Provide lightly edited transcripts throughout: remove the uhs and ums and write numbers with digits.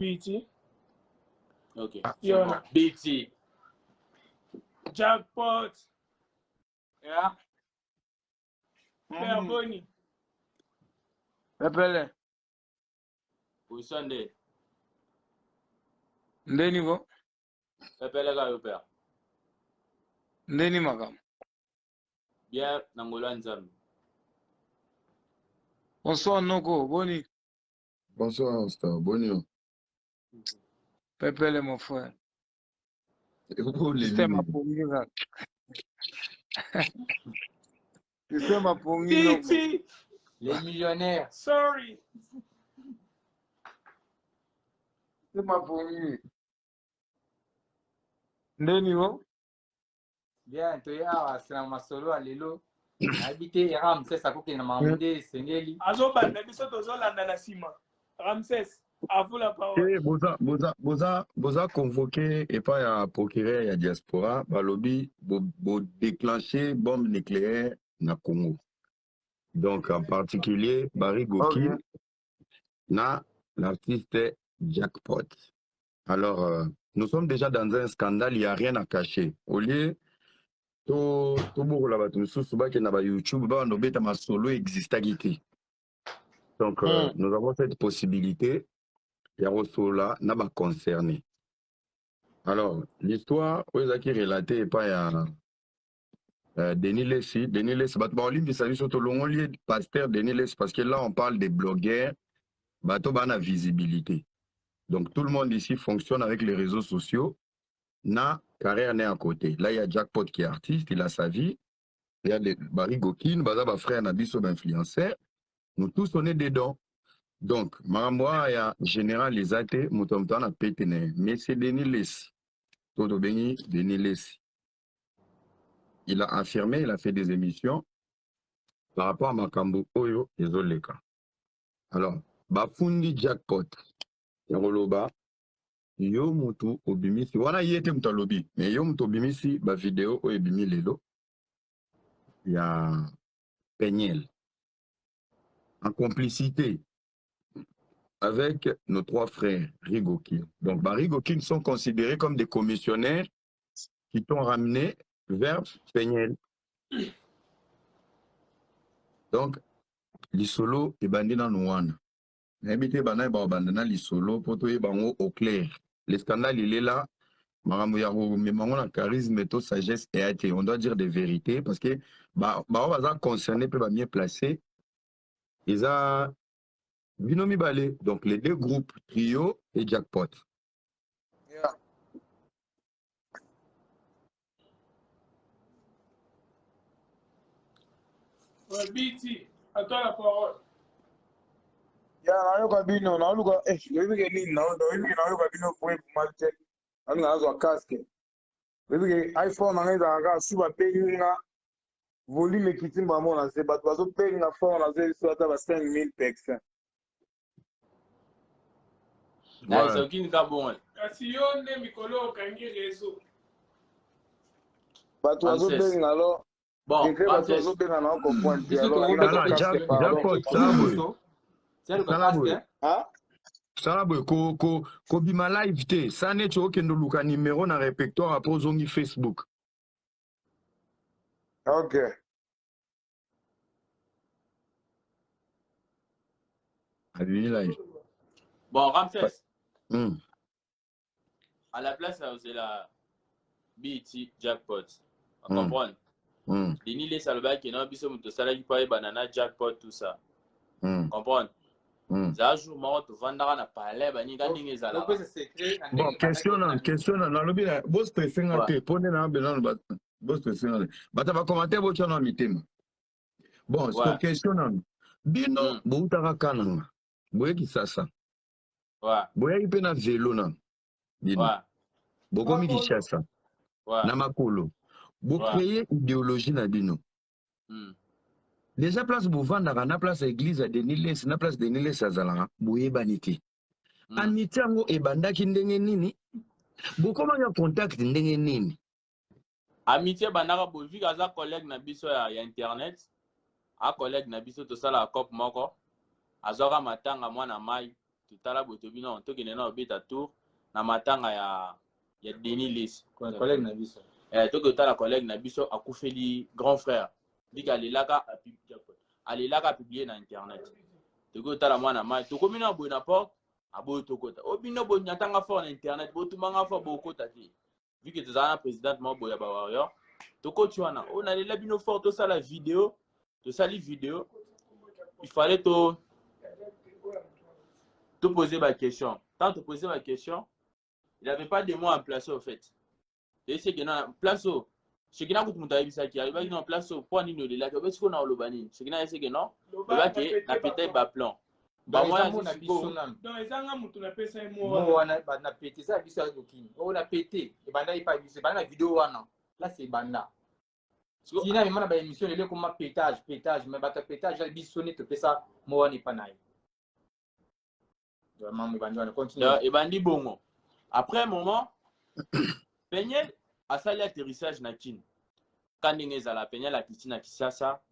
BT. Ok. Yona. BT. Jackpot. Yeah. Père Boni. Appelle. Oui, Sunday. Ndé niveau. Appelle le père. Ndé ni magam. Bien, Nangola Nzam. Bonsoir Noko, Boni. Bonsoir, Star. Bonjour. Pépele mon frère. Système Système à Pongira. Système à Pongira. BT. Les millionnaires. Sorry. Système à Pongira. Ndé niveau. Bien, tu es à Masolo, à Lilo. Habité Ramsès, ça coûte une mamoude, Sengeli. Azobanda biso tozolanda na sima. Ramsès, à vous la parole. Boza convoqué et pas à procureur ya diaspora, balobi bo déclencher bombe nucléaire na Congo. Donc en particulier Barry Gokin na l'artiste Jackpot. Alors nous sommes déjà dans un scandale, il n'y a rien à cacher. Au lieu to bourla batu susu ba ke na ba YouTube ba no beta ma solo existagité. Donc nous avons cette possibilité. Yarosola n'a pas concerné. Alors, l'histoire, où est-ce qui est relatée par Denis Lessi. Denis Lessi, il s'agit surtout de pasteur Denis Lessi, parce que là, on parle des blogueurs, bateau a visibilité. Donc, tout le monde ici fonctionne avec les réseaux sociaux. Na carrière n'est à côté. Là, il y a Jackpot qui est artiste, il a sa vie. Il y a Barry Gokin, Baza, frère Nabiso, influenceur. Nous tous, on est dedans. Donc, Maramboa, il y a général les athées, Moutomtan a pété. Mais c'est Denis Lessi. Toto Beni, Denis Lessi. Il a affirmé, il a fait des émissions par rapport à Makambo Oyo et Zoleka. Alors, Bafundi Jackpot, Yaroloba, Yo Mutu Obimisi, wana yete mutalobi, mais Yo Mutu Obimisi, ba vidéo o ebimi lelo, il y a Peignel, en complicité avec nos trois frères Rigokin. Donc, Rigokin sont considérés comme des commissionnaires qui t'ont ramené vers Peignel. Donc, l'isolo et bandina nouana. N'habitez pas bandana l'isolo pour tout au clair. Le scandale, il est là. Mais mon charisme, méthode, sagesse et été. On doit dire des vérités parce que on va concerner, peut mieux placé. Ils ont binomi balé. Donc, les deux groupes, Trio et Jackpot. Yeah. Ouais, BT, à toi la parole. Ya na yoka bino na luka wewe ke nini na yoka bino kwa mate anu nazo kaske wewe ke iPhone na ngeza ga suba penga volume kitimba mona se batu bazo penga phone na ze so ata ba 5000 pex Na c'est aucune cas bon. Kasi yo nde mikolo okangi réseau. batu bazo penga alors bon batu bazo penga na ko point alors Jackpot Salabwe. Salabwe ko bima live te sane cho kendo luka numéro na répertoire après zongi Facebook. OK. Live. Bon, Ramsès. À la place, c'est la BT Jackpot. On comprend. Denis les salvas qui n'ont pas de salaire qui banana Jackpot tout ça. Comprendre. Ça joue mort tu vendras na palais bani gani ngezala. Bon, question na lobi na boss presenga te pone na belano ba boss presenga. Bata ba commenter bo tshona mitema. Bon, c'est question na bino bo utaka kana. Boye ki sasa. Ouais. Boye ipe na vélo na. Bino. Ouais. Boko mi ki sasa. Ouais. Na makolo. Bo créer idéologie na bino. Déjà place Bouvanda, na place église de Niles, na place de Niles Azalanga, Bouye Baniti. Anitango e bandaki ndenge nini? Bokoma ya contact ndenge nini? Amitié bandaka bovi kaza collègue na biso ya internet. A collègue na biso to sala cop moko. Azoka matanga mwana mai. totala botobi non tokende na obeta tour na matanga ya Denis Lesi collègue na biso tokotala collègue na biso akufeli grand frère bika alelaka publier na internet tokotala mwana mai tokomi na boye na porte aboyo tokota obino boye nyatanga fort na internet botumanga fort bokota te vu que tozala na présidente moko boye ya bawarrior tokoti wana oyo nalela bino fort tosala vidéo tosali vidéo il fallait to poser ma question. Tant de poser ma question, il n'avait pas de mots à placer au fait. Et c'est que non, place au. Ce qui n'a pas de ça qui arrive, il y a place au point de là. Que ce qu'on a au Lobani. Ce qui n'a c'est que non. Le bac est na pété bas plan. Bah moi na biso nam. Donc ezanga mutu na pesa mo. Mo wana ba na pété ça biso ya dokini. O na pété. Et banda il pas biso banda vidéo wana. Là c'est banda. Sina mimana ba émission le comme pétage mais ba ta pétage la biso ne te pesa mo wana pas naï. Et bandi bongo. Après un moment, Penyel a sali atterrissage na kin. Quand il a la Penyel a quitté na Kisasa,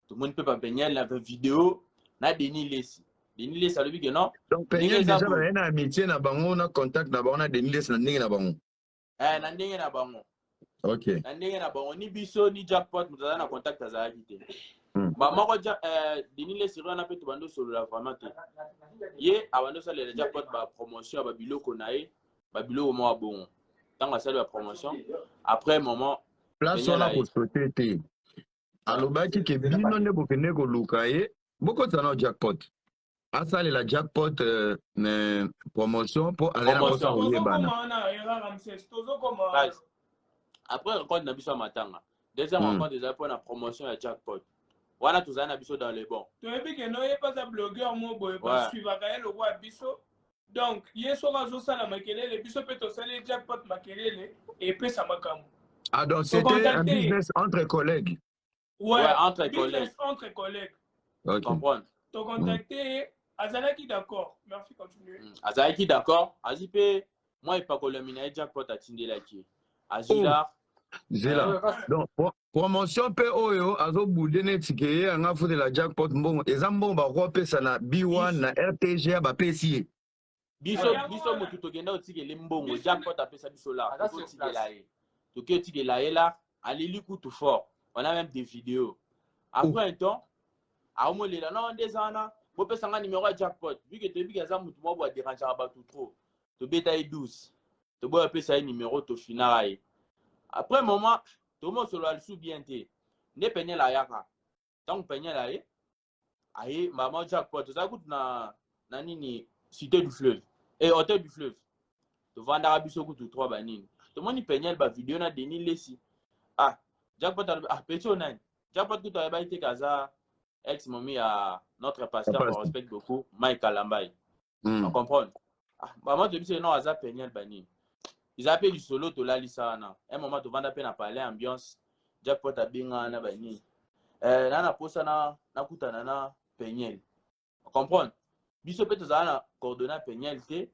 tout le monde peut pas Penyel la vidéo na Denis Lesi. Denis Lesi a dit que non. Donc Penyel déjà a amitié na bango na contact na bango na Denis Lesi na ndenge na bango. Na ndenge na bango. OK. Na ndenge na bango ni biso ni jackpot mutaza na contact azala kité. Ba moko Denis Lesi rona pe to bando solo la vraiment te. Ye abando ça le jackpot ba promotion ba biloko nae ba biloko mo bon. Tant ça la promotion après moment place on a pour sauter. Alobaki ke bino ne bokene ko lukaye boko tana jackpot. Asale la jackpot promotion pour aller na bossa oyebana. Après rencontre na biso matanga. Deuxième rencontre déjà pour la promotion ya jackpot. Wana tuzana biso dans les bons. Tu as vu que non, il pas un blogueur mo boy parce qu'il va gagner le roi biso. Donc, hier soir zo sala makelele, biso peut sala jackpot makelele et puis ça makam. Ah donc c'était un business entre collègues. Ouais, entre collègues. Entre collègues. OK. Comprendre. Tu contacté Azalaki d'accord. Merci continuer. Azalaki d'accord. Azipe moi il pas que le mina jackpot a tindela ki. Azila donc promotion pe oyo azo boudene tikeye anga fute la jackpot mbongo ezambo ba kopesa na B1 na RTG ba PC biso motu togenda otikele mbongo jackpot apesa biso là totikela là alili kutu fort on a même des vidéos après un temps aomolela non des ana bopesa nga numéro ya jackpot vu que toyebi kaza motu mo bo déranger ba tout trop to beta e 12 to bo apesa numéro to final. Après un moment, tout le monde se l'a sous bien té. Ne peigné la yaka. Tant que peigné la yé, aïe, maman jackpot. Ça coûte na nini cité du fleuve. Et hôtel du fleuve. Tu vas dans Abisso coûte 3 banines. Tout le monde y peigné la vidéo na Denis Lesi. Ah, jackpot petit onan. Jackpot coûte à été kaza. Ex mami à notre pasteur qu'on respecte beaucoup, Mike Alambay. On comprend. Ah, maman te dit non, aza peigné la banine. Ils appellent du solo to la lisana. Un moment tu vas peine à parler ambiance. Jackpot a binga na bani. Na posa na kutana na Penyel. On comprend. Biso peut na coordonner Penyel te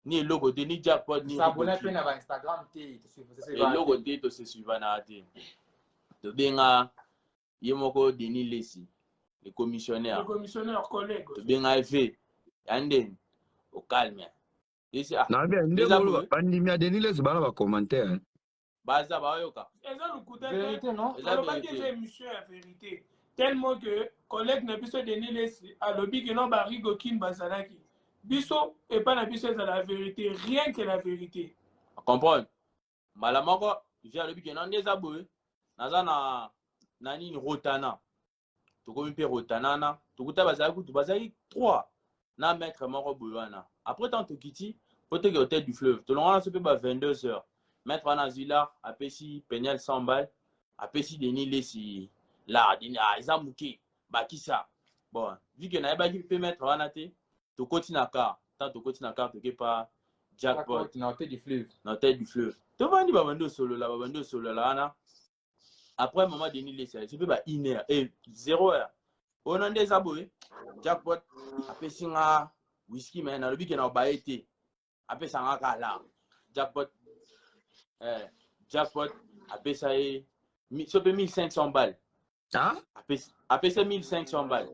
ni logo de ni jackpot ni s'abonner pe na Instagram te et logo te to se suivre na te. To binga yemoko Denis Lesi le commissionnaire. Le commissionnaire collègue. To binga fait anden au calme. Na bien ndebo bandimi ya Denis Lesi bana ba commentaire. Baza ba yoka. Eza lukuta vérité non? Eza émission la vérité. Tellement que collègue na biso Denis Lesi a lobby que non ba rigokin bazalaki. Biso et pas na biso c'est la vérité, rien que la vérité. Comprendre. Malamoko, j'ai lobby que non ndeza boye. Naza na nini rotana. Tokomi pe rotana na. Tokuta bazalaki 3 na maître moko boyana. Après tant to kiti peut-être hôtel du fleuve. Tout le monde se peut pas 22 h. Maître Anazila a payé Penyel 100 balles, a payé Denis Lesi là, Izamuki, Bakisa. Bon, vu que n'a pas pu mettre Anate, tu continues à car, tant tu continues à car, tu n'es pas jackpot. Dans hôtel du fleuve. Dans hôtel du fleuve. Tu vas dire Babando solo là, après un moment Denis Lesi, tu peux pas 1 heure et 0 heure. On a des abonnés, jackpot, a payé whisky, mais dans le but qu'il n'a pas été. Après ça, on a là. Jackpot, après ça, 1500 balles. Hein? Après ça, 1500 balles.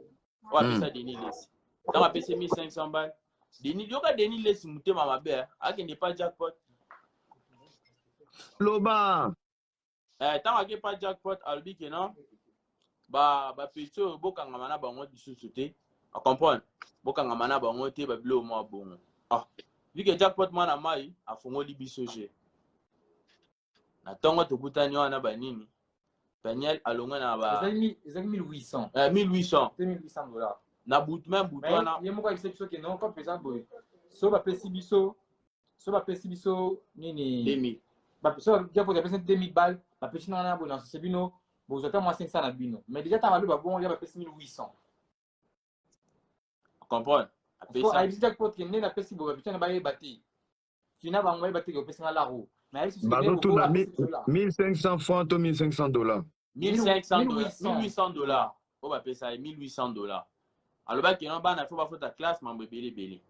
On appelle ça Denis Lesi. Donc, après ça, 1500 balles. Denis yoka Denis laisse monter ma mère qui n'est pas jackpot. Loba. Tant que pas jackpot albi que non. Ba pecho boka ngamana bango disusuté. A comprendre. Boka ngamana bango te ba bilo mo bon. Ah. Vu que jackpot mana mai a fongo libisoje. Na tongo to kutani wana ba nini. Daniel alonga na ba. Ils 1800. 1800. C'est 1800 $. Na bout même bout wana. Il y a beaucoup de qui non comme ça boy. So ba pesi biso nini 2000. Ba so dia pour pesi 2000 balles, ba pesi na bon c'est bino, vous êtes moins 500 na bino. Mais déjà ta ba bon, il y a ba pesi 1800. Comprendre. So a dit jackpot qui na pesi bo ba pesi na ba bati. Tu n'as pas envoyé bati ko pesi na la roue. Mais elle c'est 1500 francs ou $1500. 1500 $1800. On va payer ça $1800. Alors bah qu'il y a un ban, il faut pas faire ta classe, mais belé.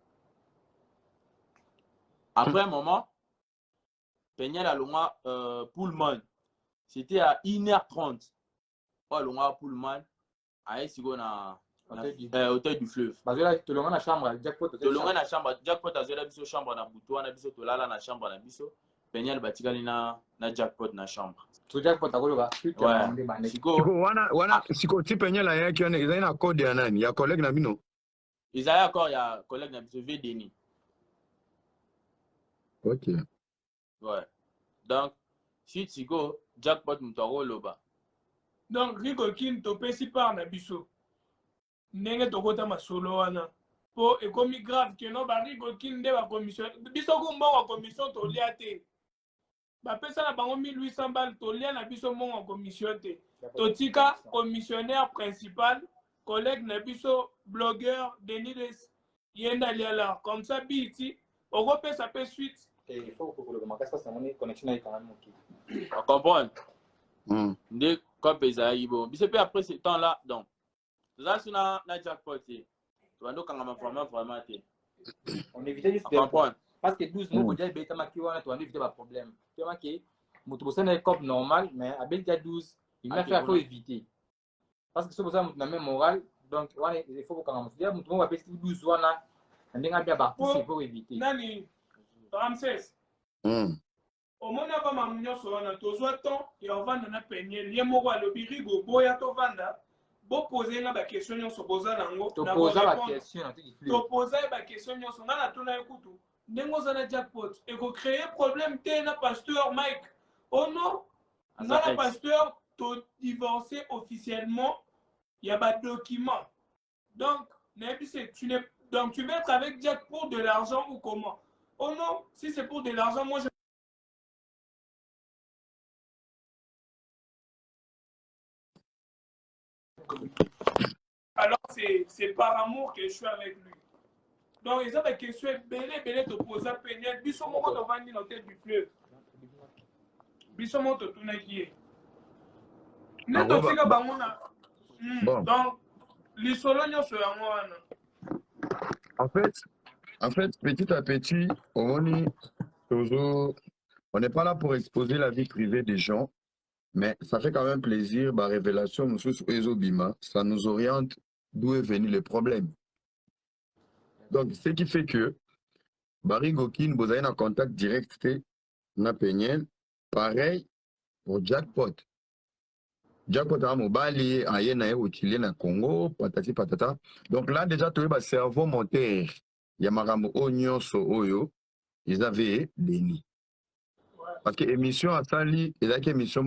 Après un moment, Peña la longa Pullman. C'était à 1h30. Oh longa Pullman. À Esigo na hôtel du fleuve. Parce que là tu longa na chambre, jackpot. Tu longa na chambre, jackpot a zéro biso chambre na buto na biso to lala na chambre na biso. Peña le batikali na jackpot na chambre. Tu jackpot akoloba. Ouais. Siko ti Peña la yaki on ils na code ya nani? Ya collègue na bino. Ils avaient encore ya collègue na biso Denis. OK. Ouais. Donc si tu go jackpot mutaro loba. Donc Rigo Kin to pesi par na biso. Nenge to kota masolo wana. Po ekomi grave que no ba Rigo Kin de ba commission. Biso ko mbongo commission to liate. Ba pesa na bango 1800 balles to lia na biso mbongo commission te. To tika commissionnaire principal, collègue na biso blogueur Denis Les yenda liala comme ça biti Europe ça peut suite. Il faut que le marquage passe mon connexion est quand même OK. On comprend. Dès comme pesaï bon. Biso pe après ce temps là donc. Ça c'est na jackpot. Tu vas donc quand vraiment te. On évite juste parce que 12 mois déjà beta makiwa tu as éviter pas problème. Tu vois que moto na cop normal mais avec 12 il m'a fait faut éviter. Parce que ce besoin na même moral donc il faut quand même dire moto va pester 12 wana ndinga bien participer pour éviter. Nani Ramsès. Au moment où ma nyonso wana tozwa temps et on va na peigner lié moko alobi Rigo boya to vanda. Bo poser na ba question nyonso boza nango na poser la question to poser ba question nyonso na tuna ekutu ndengo za na jackpot et ko créer problème te na pasteur Mike oh non na la pasteur to divorcer officiellement il y a pas de document donc tu n'es donc tu veux être avec Jack pour de l'argent ou comment oh non si c'est pour de l'argent moi je alors c'est par amour que je suis avec lui. Donc ils ont des questions belé te poser à peiner. Biso moko to vandi na tête du fleuve. Biso moko to tuna qui est. Ne to sika bango na. Donc lisolo nyonso yango wana. En fait, petit à petit, on n'est pas là pour exposer la vie privée des gens. Mais ça fait quand même plaisir, ma révélation, ça nous oriente d'où est venu le problème. Donc, ce qui fait que Barry Gokin, vous avez un contact direct na Peñel, pareil pour Jackpot. Jackpot a mobali, ayena au Chili, na Congo, patati patata. Donc là, déjà, tu as un cerveau moteur. Yamaramu Onyo So Oyo, ils avaient Denis. Parce que l'émission a sali, et là, l'émission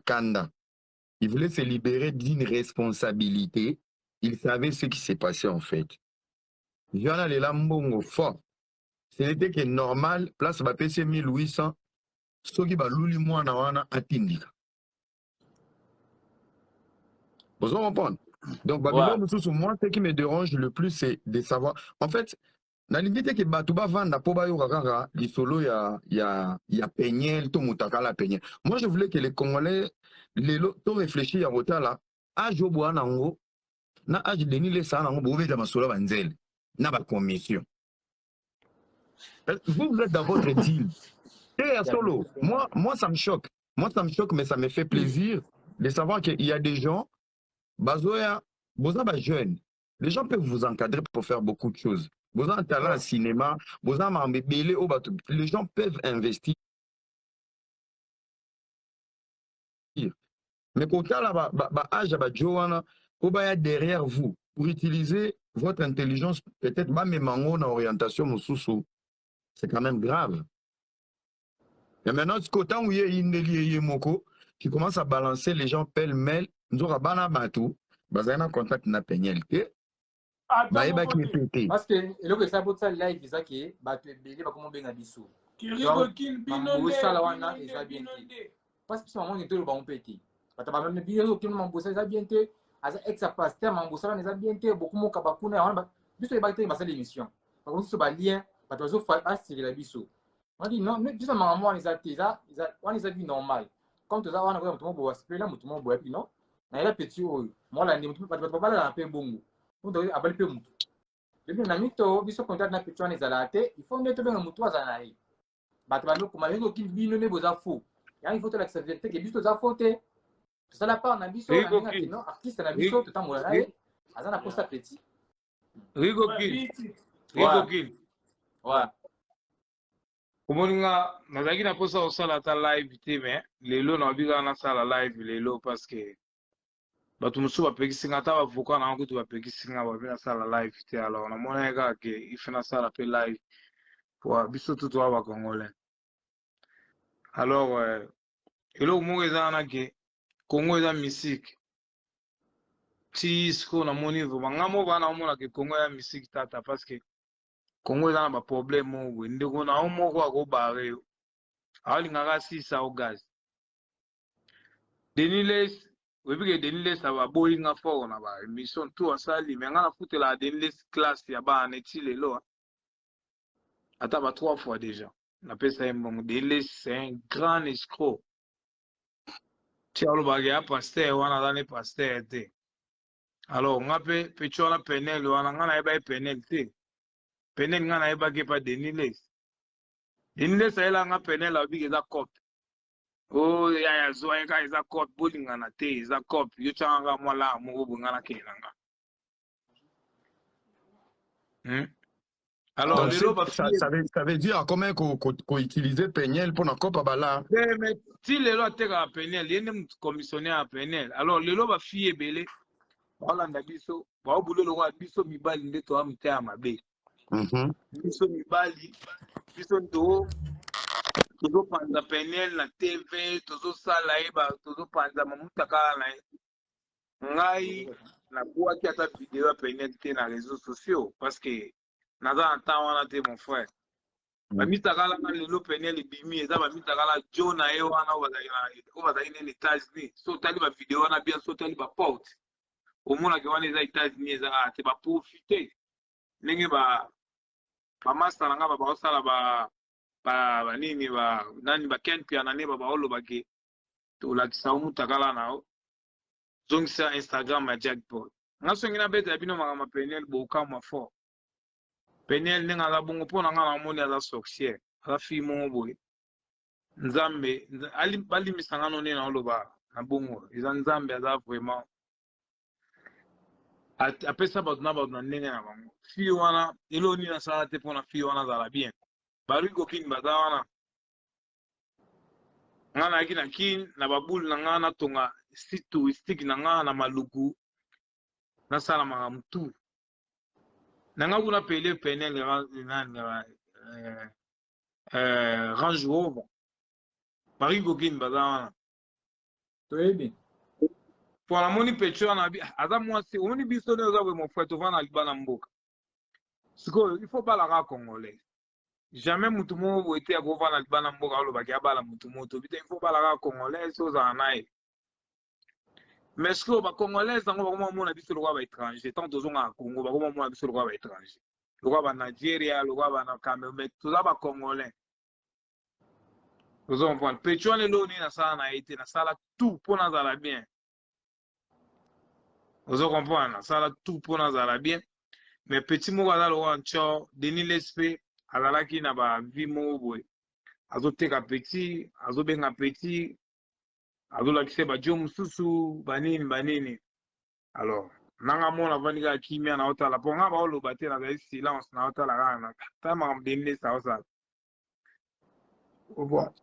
Kanda. Il voulait se libérer d'une responsabilité. Il savait ce qui s'est passé en fait. Il y en a les lambons fort. C'était que normal, place va PC 1800, ce qui va l'ouli moi na atindika. Vous comprenez? Donc, moi, ce qui me dérange le plus, c'est de savoir. En fait, na limite que Batouba vanda po ba yokaka li solo ya Peñel to mutaka la Peñel. Moi je voulais que les Congolais les to réfléchir à vota là âge obo nango na âge Denis les ça nango bo veza masolo banzel na ba commission. Vous êtes dans votre deal. Et solo, moi ça me choque. Moi ça me choque mais ça me fait plaisir de savoir qu'il y a des gens bazoya boza ba jeunes. Les gens peuvent vous encadrer pour faire beaucoup de choses. Vous avez un talent au cinéma, vous avez un bébé, les gens peuvent investir. Mais quand il y a derrière vous, pour utiliser votre intelligence, peut-être même en orientation, c'est quand même grave. Et maintenant, ce côté où il y a qui commence à balancer les gens pêle-mêle, nous avons un contact na pénalité. Parce que le que ça peut ça live c'est que bah tu es belé bah comment bien abisso. Parce que ce moment il te le bon petit. Bah tu vas même bien aucun mambo ça bien te. Asa ex pasteur mambo ça les a bien te beaucoup mon kabakuna on ba biso ba te ba ça l'émission. Par contre ce ba lien bah tu vas faire pas sur la bisso. On dit non mais biso maman les a on les a vu normal. Comme tu as on a vraiment tout le monde boit là tout le monde boit puis non. Na ila petit moi là ni pas là un peu bongo. On doit appeler peu mutu. Depuis na mito biso contact na pichwa ne zalate, il faut mettre bien mutu azanaï. Bato bano kuma yengo ki bino ne boza fou. Ya il faut te l'accepter que biso za faute. Ça la part na biso na nga kino artiste na biso tout temps mola e. Azana posta petit. Rigo King. Ouais. Komoninga nazaki na posa osala ta live te mais lelo na biga na sala live lelo parce que bato mosusu bapekisinga ata bavoka na yango kutu bapekisinga babi nasala live te alors namona kaka ke ife nasala mpe live po biso tutu wa bacongolais alors eloko moko eza wana ke Congo eza misike ti sikoyo namoni vraimen nga moko wana omona ke Congo eza misike tata parce que Congo eza na baproblème moko boye ndeko na yo moko akobare yo aolingaka asisa o gaz Deniles webike Deniles ababoyinga fort na ba émission tout asali mais nga nafutela Deniles classe ya bana eti lelo ata ba 3 fois déjà napesa ye mbongo Deniles c'est un grand escroc ti alobaka ya pasteur wana aza ne pasteur te alors nga mpe peti wana penel wana nga nayeba ye penel te penel nga nayebaki epa Deniles ayela nga penel abiki eza cope o ya zwa ka eza cope bolingana te eza cope yo tianga mwa la moko bongana kende na nga alors lelo ça veut dire comment qu'on utiliser Peniel pour na cope bala mais ti lelo ateka Peniel yende mutu commissionnaire à Peniel alors lelo ba fille ebele baolanda biso baobule lokwa biso mibali nde toa miteya mabe biso mibali biso ndo tozopanza Peniel na TV tozosala ye tozopanza mamuta kala na ye ngai nabwaki ata video ya Peniel te na réseaux sociaux parce que naza na temps wana te mon frère bamitakala nga lelo Peniel ebimi eza bamitakala jo na ye wana oyo bazali nene États-Unis so otali bavideo wana bien so otali baporte omonaki wana eza États-Unis eza te baprofite ndenge bamaster na nga baosala banini nani baken piana ne baolobake tolakisa omutakala nao zongisa Instagram ya Jackpot nga songi nabeta ya bino makambo Peniel bokamwa fort Peniel ndenge aza bongo mpo na nga namoni aza sorcière aza fille moko boye nzambe balimisa nga none na oloba na bongo eza nzambe aza vraiment apesa bato na bato na ndenge na bango fille wana eloko nini asala te mpo na fille wana azala bien Rigo King baza wana nga nayaki na kini na babule na nga natonga site touristique na nga na maluku nasala makambo tu na nga kuna pele Peniel Range Rover Rigo King baza wana toyebi po namoni pecho wana aza mwasi omoni biso nde oza boye mon frère tovanda na libala mboka sikoyo il faut balaka congolais jamais mutu moko boye te akovanda na libala mboka alobaki abala mutu moko tobi te il faut balaka congolais so ozala na ye mais sikoyo bacongolais yango bakomamona biso lokwa baétranger tant tozonga na Congo bakomamona biso lokwa baétranger lokwa banigeria lokwa bana Cameroun mais toza bacongolais ozomprendre pecho wana eloko nini nasala na ye te nasala tout mpo nazala bien ozocomprendre nasala tout mpo nazala bien mais petit moko aza lokwa ncho Deniles mpe azalaki na bavie moko boye azoteka petit azobenga petit azolakisa badio mosusu banini alors nanga mona vandika kimia na otala ponga ba oloba te na za silence na otala kana ta ma mdende sa osa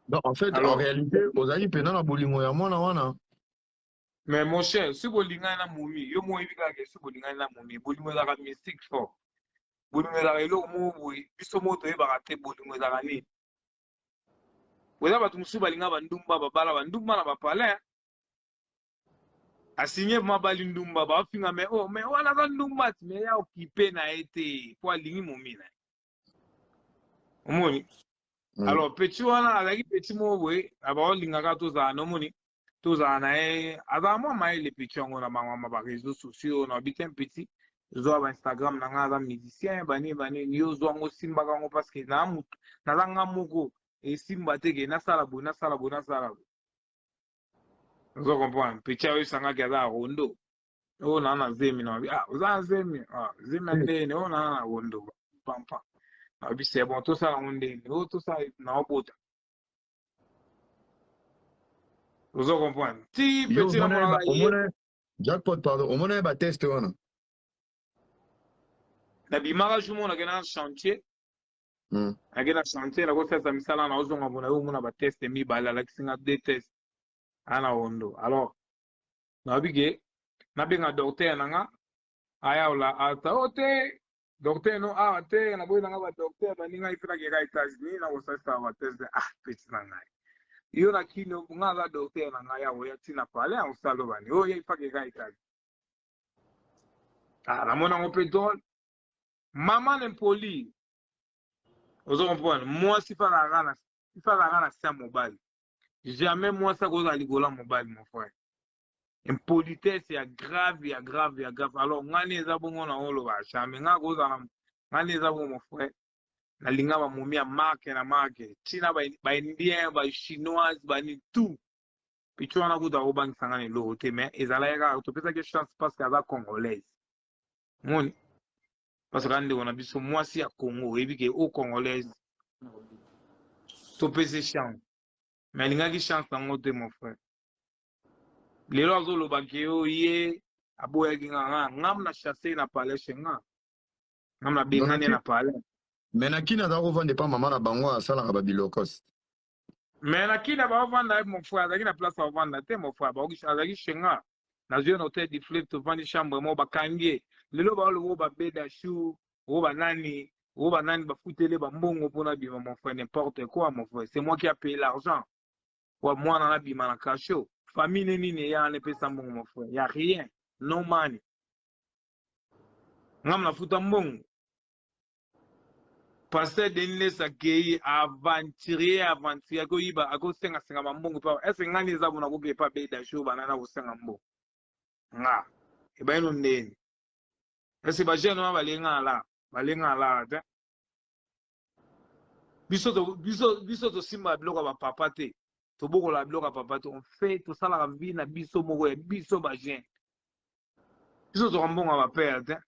donc en fait alors, en réalité ozali pena na bolingo ya mwana wana mais mon cher si bolinga na mumi yo mo ibika ke si bolinga na mumi bolingo za mystique fort bolingo za elo mo boy biso moto e ba te bolingo za ni weza batu musu balinga bandumba babala bandumba na bapale asigné mabali ndumba ba finga mais oh mais wana za ndumba mais ya occupé na été pour alingi momina omoni alors petit wana azaki petit mo boy aba olinga ka toza no moni toza na e aza mo mai le petit ngo na mama ba réseaux sociaux na bitin petit zo ba Instagram na nga za musicien bani yo zo ngo simba ka ngo parce que na mutu na zanga moko e simba te ke na sala bo Vous comprenez? Petit a eu sanga gaza rondo. Oh na zemi na ah uza zemi zemi ndene oh na rondo pampa. Abi c'est bon tout ça on ndene oh tout ça na obota. Vous comprenez? Ti petit na mona omone jackpot pardon omone ba test wana. Na bimara jumo na gena chantier. Agena chantier la ko fesa misala na ozonga bona yo mona ba test mi bala la kisinga de test. Ana ondo alors nabige nabenga docteur nanga aya ola ata ote docteur no ate na boy nanga ba docteur baninga ifira ke ga États-Unis na osasa ba test petit nanga yo na kino nga ga docteur nanga ya oya tina pale en salo bani o ye ifake ga États-Unis la mona on peut don maman n'impoli ozo comprendre moi si fa la gana sa mobile. Jamais moi ça cause à ligola mobile mon frère. Impolitesse c'est grave. Alors ngani za bongo na olo ba jamais nga cause na ngani za bongo mon frère. Na linga ba momia marque na marque. China ba indien ba chinoise ba ni tout. Pichu na kuda ko bang sangane lo te mais ezala ya to pesa que chance parce que za congolaise. Mon parce que ande on a biso moi si à Congo et que au congolaise. To pesa chance. Mais il y a une chance dans mon mon frère. Les gens le banquier yé aboya ginga ngam na chasser na palais chenga. Ngam na bengane na palais. Mais na kina da vendre pas maman na bango asala ba bilokos. Mais na kina ba vendre mon frère, na kina place ba vendre te mon frère, ba azaki chenga. Na zone hôtel di flip to vendre chambre mo ba kangie. Lelo ba lo ba beda chou, o ba nani ba foutele ba mbongo pona bima mon frère n'importe quoi mon frère. C'est moi qui a payé l'argent. Wa moi na bima na kasho famille nini ya ne pesa mbongo mon frère ya rien no money ngam na futa mbongo pasteur Denile Sakei aventurier ko iba ako senga mbongo pa est ngani za bona ko pa be da show banana ko senga mbongo nga e ba ino ndeni est ba jeune ma balenga la te biso to simba biloko ba papa te to boko la bloka papa on fait tout ça la vie na biso moko biso ba gen biso to mbongo ba perdre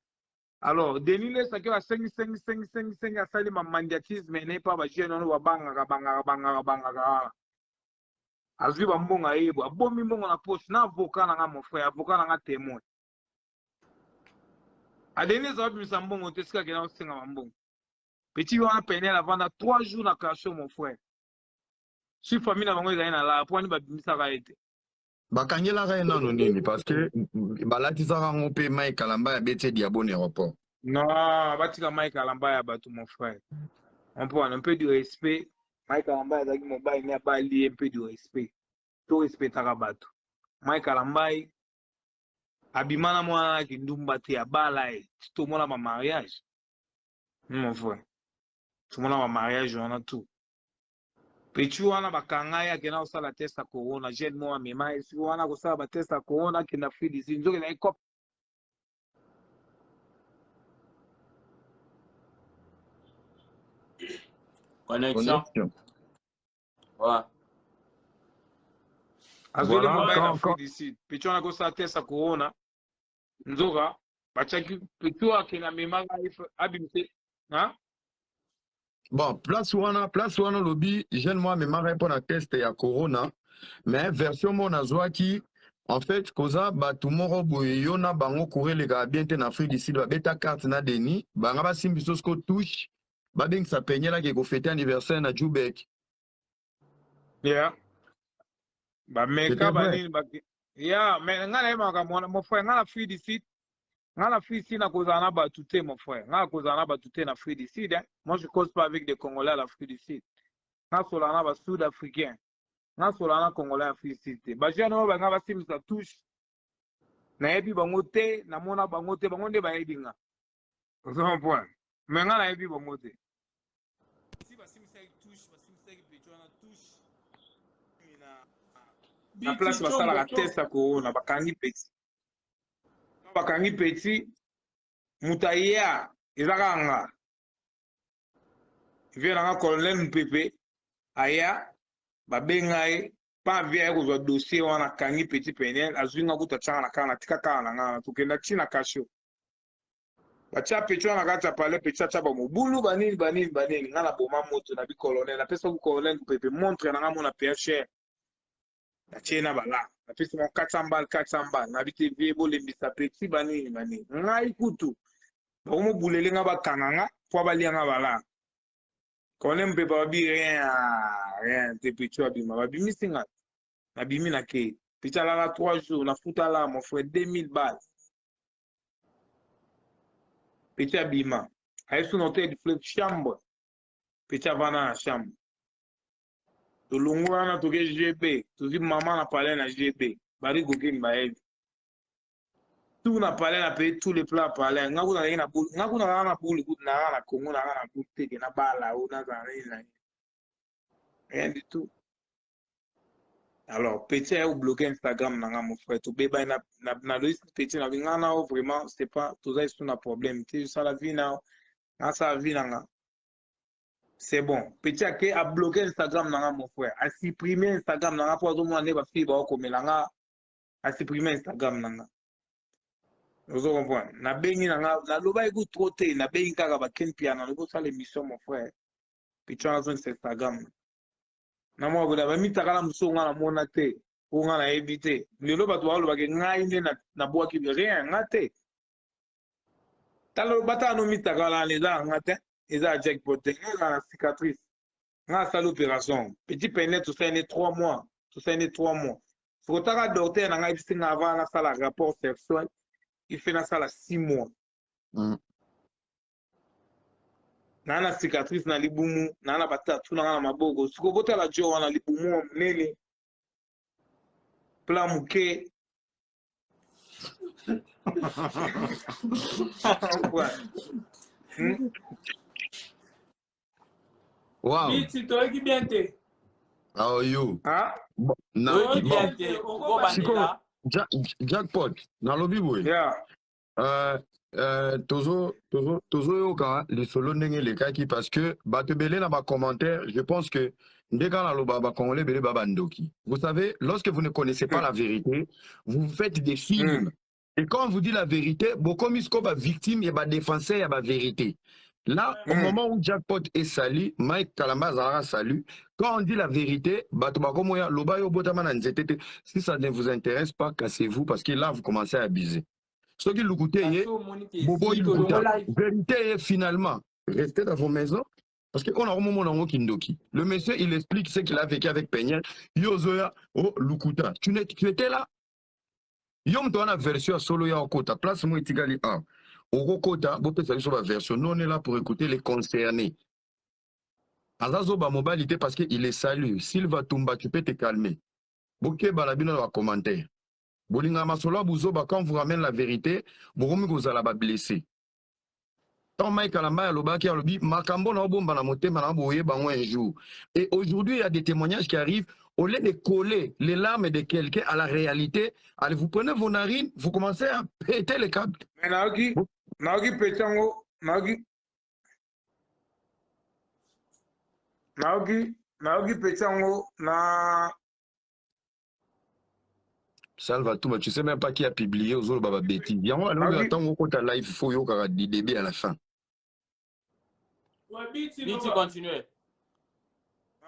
alors Denile Sakei wa 5 asali ma mandiatisme ne pa ba gen on wa banga azwi ba mbongo ayebo abomi mbongo na poche na avocat na nga mon frère avocat na nga témoin a Denile za bimisa mbongo te sika ke na osenga mbongo petit wana peine la vendre 3 jours na cachot mon frère. Si famille na bango ezali na la po ani babimisaka ete bakangelaka ye nano nini parce que balatisaka yango mpe Mike Kalamba ya beti diabo na aéroport non batika Mike Kalamba ya bato mon frère on peut un peu du respect Mike Kalamba ezalaki mobali ne abali un peu du respect to respectaka bato Mike Kalamba abimana mwana kindumba te abala ye tomona ba mariage mon frère tomona ba mariage wana tout Petit wana bakanga ya kena osala test ya corona jeune mo amema esi wana kosala ba test ya corona kenda free d'ici nzoke na ekop connexion ouais azweli mobile na free d'ici petit wana kosala test ya corona nzoka bachaki petit wana kena mema abimse ha. Bon, place wana lobby, jeune moi, mais ma réponse à test ya corona, mais version mon azwaki, En fait, koza batu moko boye yo na bango courir les gars bien en Afrique du Sud ba beta carte na Denis banga ba simbi sosko touche ba beng sa penyela ke ko fêter anniversaire na Jubek. Yeah. Ba meka ba nini ba yeah, mais ngala ema mwana mon frère ngala Afrique du Sud. Ngala Afrique si na kozana ba touté mon frère. Ngala kozana ba touté na Afrique du Sud. Hein? Moi je cause pas avec des Congolais à l'Afrique du Sud. Ngala solana ba Sud-Africain. Ngala solana Congolais à l'Afrique du Sud. Ba jana ba ngala simbi sa touche. Na yebi bango te na mona bango te bango nde ba yebi nga. C'est mon point. Mais ngala yebi bango te. Si ba simbi sa touche, ba simbi sa pecho na touche. Na place basala la test à corona bakangi petit. Bakangi petit mutaya ezakanga. Vient na colonel Mpepe aya babengai pa via ko zo dossier wana kangi petit penel azuinga kutachana na kana tika kana ngana tukenda china kasho. Bacha pecho na kata pale pecha chaba mobulu banini ngana boma moto na bi colonel na pesa ku colonel Mpepe montre na ngamo na PH. Na chena bala na pesa mo 400 balles na biti vie bo lembisa petit banini ngai kutu ba mo bulele nga bakanga po balianga bala konem pe ba bi rien te petit abima ba bimi singa na bimi na ke petit la 3 jours na futa la mon frère 2000 balles petit abima ay sous noté de flip chambre petit avana na chambre tulungwana toke GB tuzi mama na parler na GB bari goke mbaebi tout na parler na payer tous les plats parler ngakuna na boule ngakuna na boule na Congo na boule teke na bala ou na zanina rien du tout. Alors petit a bloqué Instagram na mon frère to beba na liste petit na ngana vraiment c'est pas tout ça c'est un problème tu ça la vie na ça vie na. C'est bon. Petit a bloqué Instagram, mon frère. A supprimé Instagram, n'a pas de monde va fibre comme langa. A supprimé Instagram, vous comprenez? Na bengi na loba ego troté, na bengi kaka ba ken piano, na ça l'émission mon frère. Petit on a besoin de Instagram. Na mo bola ba mitakala musonga na mona te, ko nga na éviter. Le loba to lo ba ke ngai ne na boa ki rien ngate. Talo bata no mitakala les a ngate. Ils ont jackpot, la cicatrice. On a fait l'opération. Petit peine, tout ça, il y a 3 mois. Tout ça, il y a 3 mois. Si vous avez un docteur, on a dit avant le rapport sexuel, il fait ça 6 mois. On a la cicatrice dans les boumous, on a la patate, on a la mabogo. Si vous avez la joie, on a les boumous, on a les plans mouqués. Wow. Biti toi qui bien te. How are you? Ah? Toi qui bien te. Jackpot. Na lobby boy. Yeah. Tozo yoka les solo ndenge les kaki parce que batebele na ba commentaire, je pense que ndeka na loba ba congolais bele baba ndoki. Vous savez, lorsque vous ne connaissez pas la vérité, vous faites des films. Et quand on vous dit la vérité, beaucoup misko ba victime et ba défenseur et ba vérité. Là, au moment où Jackpot est sali, Mike Kalamba Zara salut. Quand on dit la vérité, si ça ne vous intéresse pas, cassez-vous parce que là, vous commencez à abuser. Ce qui le coûte, vérité finalement, restez dans vos maisons parce qu'on a un moment Kindoki. Le monsieur, il explique ce qu'il a vécu avec Peña. Yozoya, oh, Lukuta. Tu étais là? Yom toi, la version solo ya okota. Place moi itigali 1. Okota, bope sali sur la version. Nous, on est là pour écouter les concernés. Azazo ba mobilité parce qu'il est salut. Silva Tumba, tu peux te calmer. Boke balabino dans les commentaires. Bolinga masolo buzoba, quand vous ramène la vérité, bokomi kozala ba blessé. Tant Mike Kalamba ya lobaki ya lobi, makambo na obomba na motema na boye bango un jour. Et aujourd'hui, il y a des témoignages qui arrivent. Au lieu de coller les larmes de quelqu'un à la réalité, allez, vous prenez vos narines, vous commencez à péter les câbles. Mais Naoki Pechango, Naoki Pechango, na. Salvatore, tu sais même pas qui a publié aux autres baba bêtises. Il y a un attends qu'on t'a live, il faut y avoir des débats à la fin. Biti continue.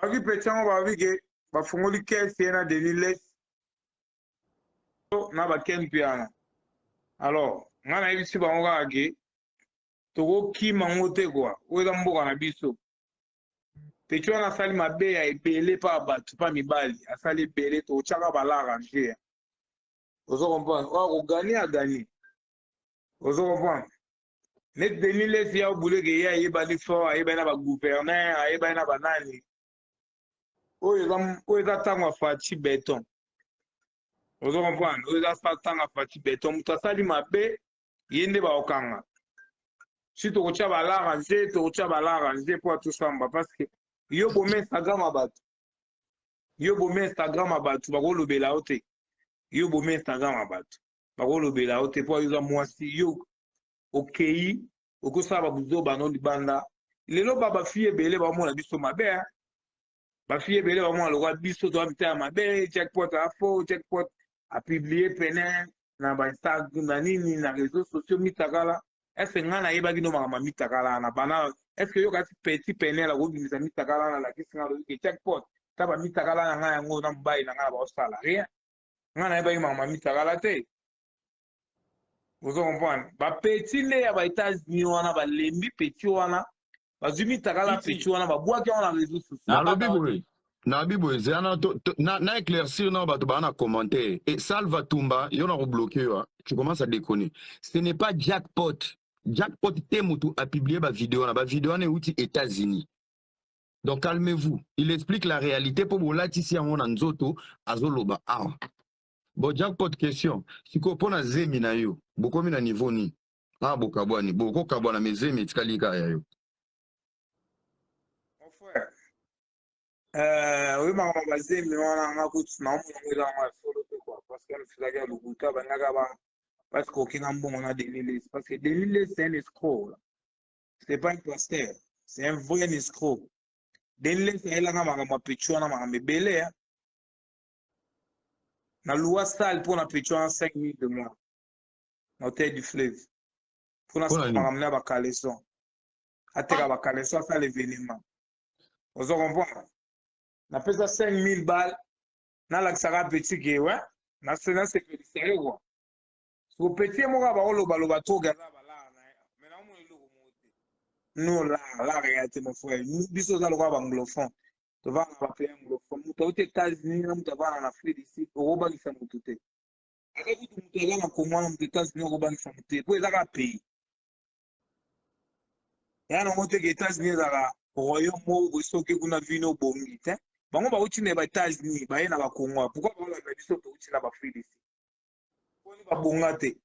Naoki Pechango va vige. Bafungoli kesi na Denis Les na baken piana alors nga na yebisi bango kaka ke tokokima ngo te kwa oyo eza mboka na biso peti wana asali mabe ya ebele mpa bato mpa mibali asali ebele totyaka balarrange ozo comprendre oyo kogani agani ozo comprendre neti Denis Lesi ya obuleke ye ayebani fort ayebani na bagouverneur ayebani na banani oyo eza ntango afati beton ozo comprendre oyo eza ntango afati beton moto asali mabe ye nde baokanga si tokotya balarrange mpo atusamba parce que yo bome Instagram ya bato bakolobela yo te yo bome Instagram ya bato bakolobela yo te mpo ayoza mwasi yo okei okosala babuzo bano libanda lelo bafille ebele bamona biso mabe bafille ebele bamona lokwa biso toa mita ya mabe jackpot afo jackpot apiblie pene na bainstagram na nini na réseaux sociaux mitakala est-ce nga nayebaki no makambo ya mitakala na bana est-ce yo kasi petit pene la kobimisa mitakala na lakisi nga loki jackpot ta bamitakala na ngai yango na mobali na ngai baosala rien nga nayebaki makambo ya mitakala te ozo comprendre bapeti nde ya ba-États-Unis wana balembi peti wana bazwi mitakala peti wana babwaki yango na réseaux sociaux na bibo ezana na éclaircir na bato bana na commentaire et Salva Tumba yo na rebloquer yo tu commences à déconner ce n'est pas jackpot te moto a publié ba vidéo na outi États-Unis donc calmez-vous il explique la réalité pour bolati si yango na nzoto azoloba ah bon jackpot question siko pona zemi na yo bokomi na niveau ni ah bokabwani bokokabwana mezemi tikalika ya yo oui makambo bazemi wana nga kutu naomona ngo eza ngo ya solo te quoi parce que nafisaki ya lokuta bangaka parce que okinga mbongo na Denis Lesi parce que Denis Lesi c'est un escroc là c'est pas un pasteur c'est un vrai escroc Denis Lesi ayelanga makambo ya petu wana makambo ebele na loi sale mpona petu wana 5 000 $, na hôtel du fleuve mpona makambo na bakaleson ateka bakaleson asala événement ozo comprendre napesa 5 000 $, nalakisaka petit ke we nasepelisa ye kwa so petit moko bakolobaloba toke aza balaa na ye me naomona eloko moko te no lara te mon frère biso oza lokola baanglophone tovanga bape anglophone moto auti États-Unis na moto avana na Afrique du Sud okobangisa moto te aka kutu moto aza na Congo na moto États-Unis okobangisa moto te po ezaka pays ya nango te ke États-Unis ezaka royaume moko boye soki kuna vino obongi te bango bauti na ba-États-Unis baye na bakongo pourkoi baolanda biso touti na baafrike du sud poni babonga te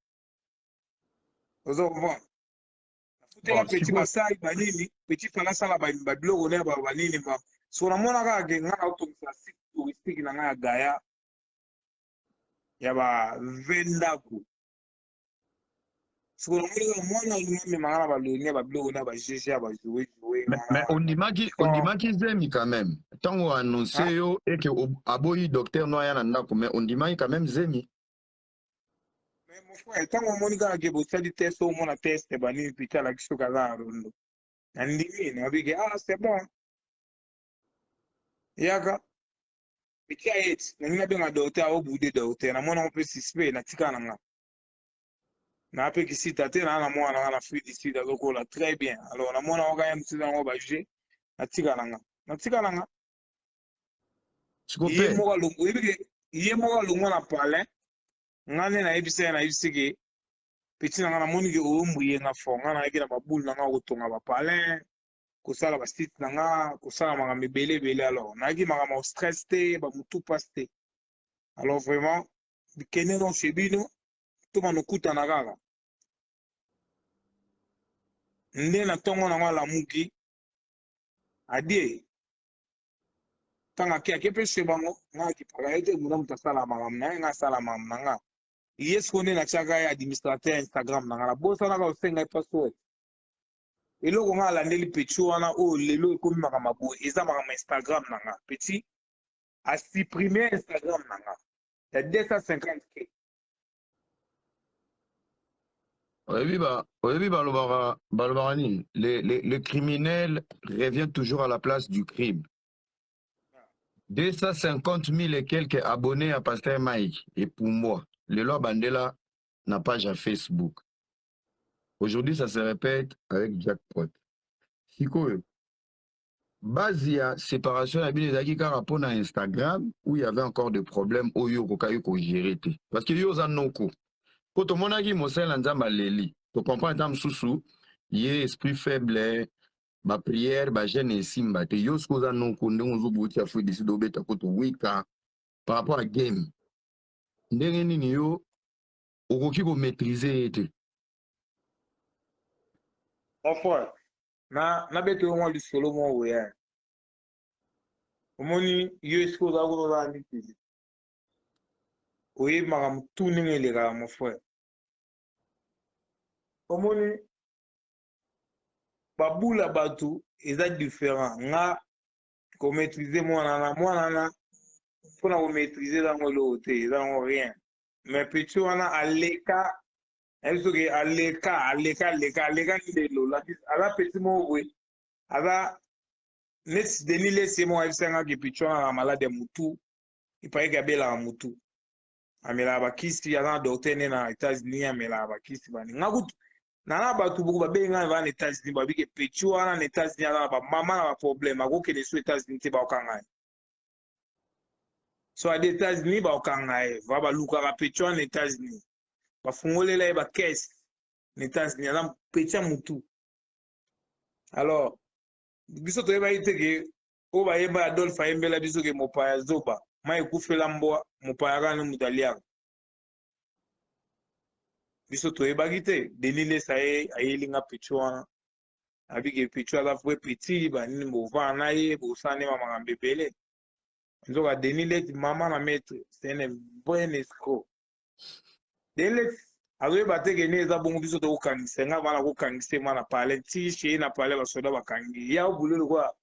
ozo comprendre nafutela peti basali banini peti fala asala babiloko na banini so namona kaka ke ngai naotongisa site touristique na ngai ya Gaya ya ba-20 ndako siko namoni kaka mwana olingi amemanga na baloni ya babiloko na bagege ya bajoue mais ondimaki zemi quand même ntango annonce yo eke aboyi docteur no aya na ndako mais ondimaki quand même zemi mais mon frère ntango omoni kaka ke bosali test omona test banini pita alakisi soki aza na rondo nandimi nabiki c'est bon yaka piti ayeti nangi nabenga docteur aobude docteur namona ngo mpe suspect natika na nga napekisita te naa na mwana nga na Afrique du Sud azokola très bien alors namona ngo kaya mosisa yango baje natika na nga ye moko alongwa na palin nga nde nayebisi ke peti na nga namoni ke oyombuye nga fo nga nayeki na babule na nga kotonga bapalin kosala basite na nga kosala makambo ebele alors nayeki makambo stress te bamutu pasi te alors vraiment bikende no chez bino tomana okutana kaka nde na ntongo nango alamuki adie ntango ake mpe chez bango nga akipaka ye te muna moto asala makambo na ye nga asala makambo na nga ye siko nde natiaka ye administrateur ya Instagram na nga nabosanaka osenga ye password eloko nga alandeli peti wana oyo lelo ekomi makambo boye eza makambo Instagram na nga peti asupprime Instagram na nga ya 250K. Le criminel revient toujours à la place du crime. 250 000 et quelques abonnés à Pasteur Mike et pour moi. les lois Bandela n'a pas page Facebook. Aujourd'hui, ça se répète avec Jackpot. Sikoyo, base ya séparation ya bino ezaki kaka rapport na Instagram où il y avait encore des problèmes oyo kokayo ko gérer te. Parce que yo za noko. Po to monaki mosala nzamba leli. To comprendre tam susu, yé esprit faible, ba prière, ba jeune simba te. Yo sko za noko ndenge zo bouti afu décider obeta ko to wika par rapport à game. Ndenge nini yo okoki ko maîtriser te. Enfin, na beto mo li solo mo we ya. Omoni yo esko za ko za ni pili. Oye magam tout ninge ga mon frère. Omoni babula batu eza différent. Nga ko maîtriser moi na pour na ko maîtriser dans le côté, dans rien. Mais petit wana aleka eso que aleka ni lo la ala petit mo we ala nes deni laisser mo efsanga que petit wana malade mutu ipaye gabela mutu amela bakisi yana docteur na États-Unis amela bakisi bani ngakutu na batu buku babenga va na États-Unis babike petit wana na États-Unis ala ba mama na ba problème akoko ne so États-Unis te ba okanga so à des États-Unis ba okanga va ba luka ka petit wana na États-Unis ba fungolela ba caisse na États-Unis ala petit mutu alors biso to eba iteke o ba yeba Adolphe ayembela biso ke mopaya zoba mai kufela mboa mopaya kana mutalia biso to eba kite denile sae ayelinga pichwana abike pichwa fwe petit ba nini bova na ye bo sane mama ngambebele nzoka denile mama na maître c'est un bon escroc denile azoye bateke ne eza bongo biso to kokangisa nga bana kokangisa mwana pale ti chez na pale basoda bakangi ya obulelo kwa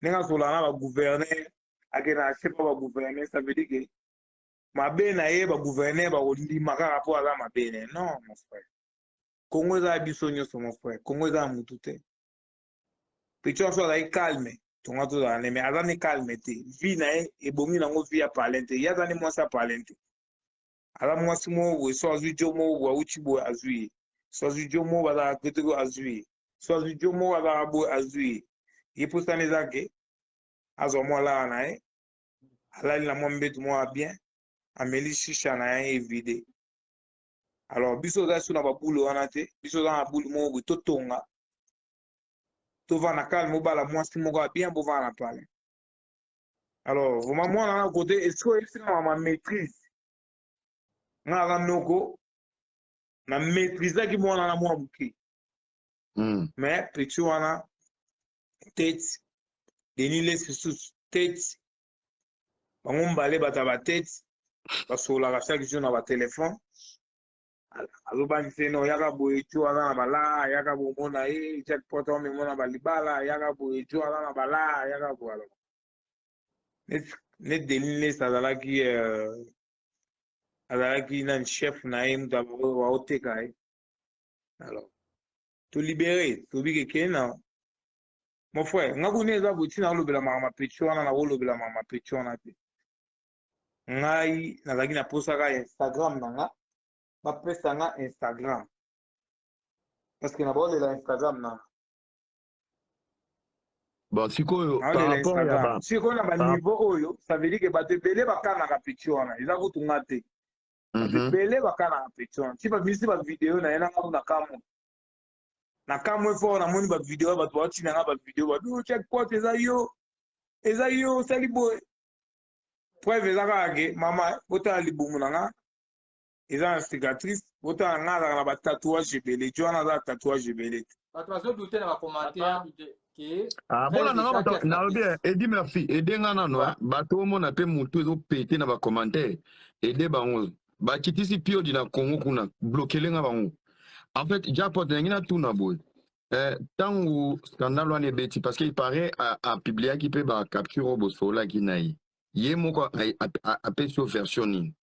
nenga sola na ba gouverner akena achepa ba gouverner ça veut dire que mabe na ye ba gouverner ba olima ka rapport à la mabe non mon frère Congo za biso nyoso mon frère Congo za mutu te picho so la calme tonga to la mais azane calme te vie na e ebongi nango vie ya palente ya zane moi sa palente ala moi simo we so azu jomo wa uchibo azui so azu jomo wala ketego azui so azu jomo wala abo azui yepusane zake azo moi la na e ala la moi mbetu moi bien ameli shisha na e vide alors biso za suna babulo wana te biso za babulo mo to tonga to va na calme bala moi simo ga bien bo va na pale alors vraiment moi na côté est-ce que c'est ma maîtrise nga noko na maîtriser ki mwana na mwa buki mais petit wana tête denile susus tête bango mbale bata ba tête basola ka chaque jour na ba téléphone alo ba nseno yaka boye tu wana na bala yaka bo mona e Jackpot on me mona balibala yaka boye tu wana na bala yaka bo alo net denile sadala ki azalaki na chef na ye mutu wa oteka ye alors to libéré to bike kena mon frère nga kuni eza boti na olobela mama pecho wana na olobela mama pecho wana te ngai nazalaki na posaka Instagram na nga bapesa nga Instagram parce que na baolela Instagram na bon sikoyo par rapport ya ba sikoyo na baniveau oyo ça veut dire que bato ebele bakanaka pecho wana eza kutunga te bele bakana pecho ti ba bisi ba video na yana na kamwe fo na moni ba video ba to tina nga ba video ba do Jackpot eza yo sali boy preuve eza kage mama bota libumu na nga eza cicatrice bota nga na ba tatouage bele jona za tatouage bele bato bazo douter na ba commentaire que bona na bien Eddie Murphy edenga nano bato mona pe mutu ezo pété na ba commentaire ede bango bakitisi pio dina Congo kuna blokelenga bango en fait Jackpot ngina tuna boy tangu scandale wane beti parce qu'il paraît à publier qui peut ba capture bosola kinai ye moko a pesio version ni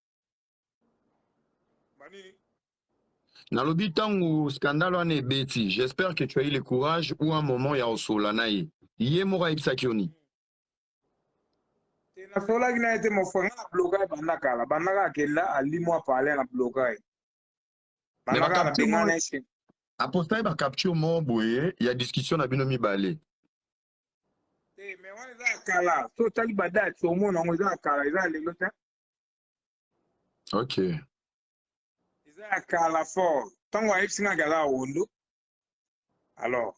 nalobi tangu scandale wane beti j'espère que tu as eu le courage ou un moment ya osola naye ye moko a ipsakioni Na sola qui n'a été mon frère na blocage banaka kella ali moi parler na blocage. Banaka na bengana ici. Apostai ba capture mon boye, il y a discussion na bino mibale. Mais on est à kala, so tali bada so mo na ngoza kala eza lelo ta. OK. Eza kala fort. Tango ayisinga gala wondo. Alors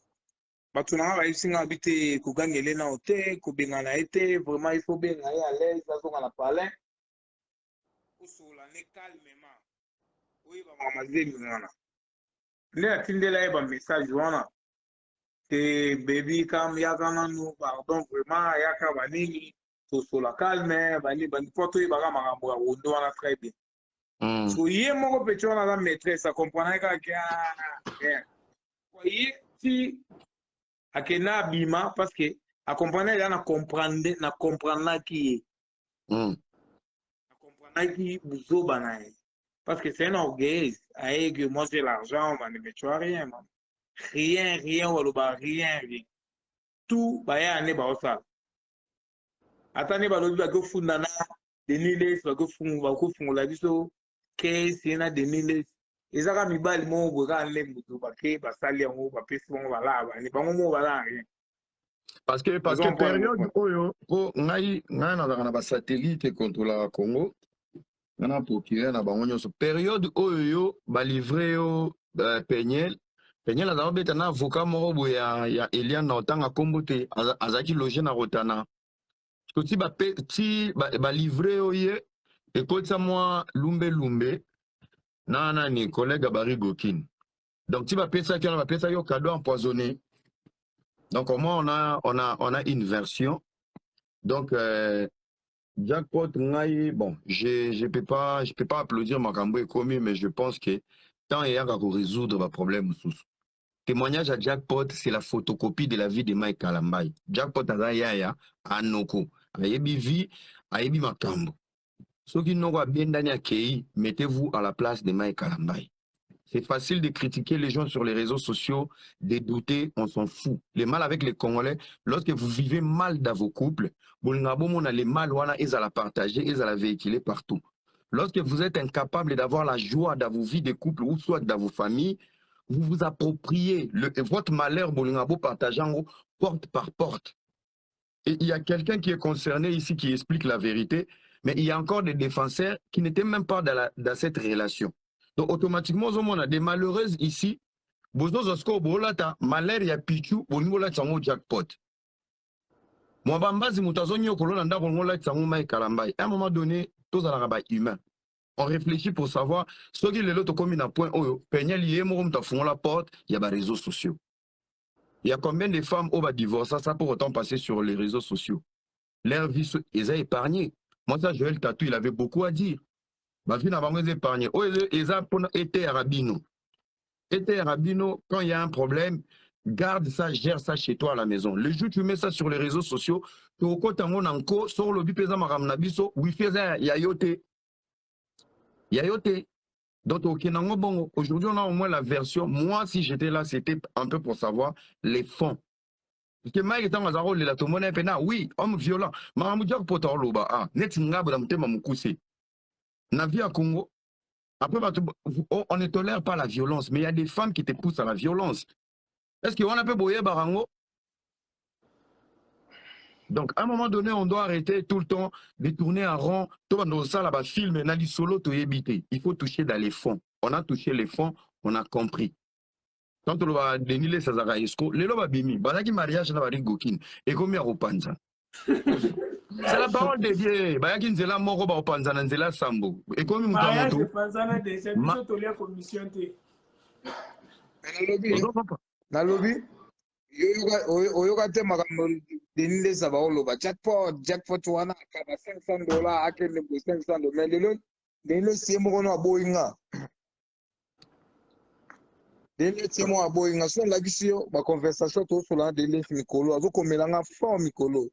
bato na ba isinga bité ko gangele na hotel ko bengana été vraiment il faut bien aller à l'aise ça on a parlé ko sola ne calmement oui ba mama zemi ngana ne atindela e ba message wana te baby kam ya kana no pardon vraiment ya ka banini to sola calme bani bani poto e ba ka makambo ya wondo wana très bien so ye moko petit wana la maîtresse a comprendre ka ya oui si akena bima parce que a comprendre là na comprendre qui na comprendre qui buzo banaye parce que c'est un orgueil aïe que moi j'ai l'argent mais tu as rien man. rien ou rien tout ba ya ne ba osa atane ba lobi ba ko funda na deniles ba ko fungula biso case na deniles ezaka mibali mo bo ka le mutu ba ke ba sali yango ba pesi mo ba la ba ni bango mo ba la rien. Parce que période oyo ko ngai na ba satellite contrôler Congo na procurer na bango nyonso période oyo ba livrer yo Peñel azaba beta na avocat moko boye ya Elian na otanga kombote azaki loger na Rotana si ba livrer yo ye ekotisa moi lumbe na ni collègue Barry Gokin donc si ba pesa yo cadeau empoisonné. Donc, au moins, on a une version. Donc, Jackpot, bon, je peux pas applaudir Makambo et Komi, mais je pense que tant il y a qu'à résoudre le problème. Témoignage à Jackpot, c'est la photocopie de la vie de Mike Kalambay. Jackpot a yaya à Noko, a Yebi Makambo. Ceux qui n'ont pas bien d'année à Kei, mettez-vous à la place de Mike Kalambay. C'est facile de critiquer les gens sur les réseaux sociaux, de douter, on s'en fout. Les mal avec les Congolais, lorsque vous vivez mal dans vos couples, les mal, ils allaient partager, ils allaient véhiculer partout. Lorsque vous êtes incapable d'avoir la joie dans vos vies de couple ou soit dans vos familles, vous vous appropriez votre malheur, partageant porte par porte. Et il y a quelqu'un qui est concerné ici qui explique la vérité, mais il y a encore des défenseurs qui n'étaient même pas dans cette relation. Donc, automatiquement, on a des malheureuses ici. Malheur ya pichu, Jackpot. Moi, bambazi mutazonyo kolona nda kongola tsango mai Kalambay. À un moment donné, tous à la humain. On réfléchit pour savoir ce qui est l'autre comme un point oyo. Peñel yé mo mta font la porte, il y a des réseaux sociaux. Il y a combien de femmes au bas divorce ça pour autant passer sur les réseaux sociaux. Leur vie ils ont épargné. Moi ça Joël Tatou, il avait beaucoup à dire. Ma vie n'a pas épargné. Oh, ils ont été Rabino. Été Rabino, quand il y a un problème, garde ça, gère ça chez toi à la maison. Le jour où tu mets ça sur les réseaux sociaux, tu au côté en sur le bipeza maramnabiso, wifi yayote. Yayote. Donc bon, aujourd'hui on a au moins la version. Moi si j'étais là, c'était un peu pour savoir les fonds. Parce que Mike est en zaro la tomone pena, oui, homme violent. Maramudjak potoloba, ah, net ngabo damtema mukuse. Na vie à Congo. Après, on ne tolère pas la violence, mais il y a des femmes qui te poussent à la violence. Est-ce qu'on a pu boyer Barango? Donc, à un moment donné, on doit arrêter tout le temps de tourner en rond. Il faut toucher dans les fonds. On a touché les fonds, on a compris. Quand on va déniler Sazara Esco, les loba bimi, banaki mariage na bari gokin, et comme ya opanza. C'est la parole de Dieu. Bayaki nzela moko ba opanza na nzela sambo. Et comme mariage de panzana de service tolia commission te. Nalobi oyoka te makambo denile saba oloba jackpot wana akaba $500 akende ko $500 mais lelo denile siemo kono aboyinga denile siemo aboyinga so la bisio ba conversation to so la denile mikolo azokomelanga fort mikolo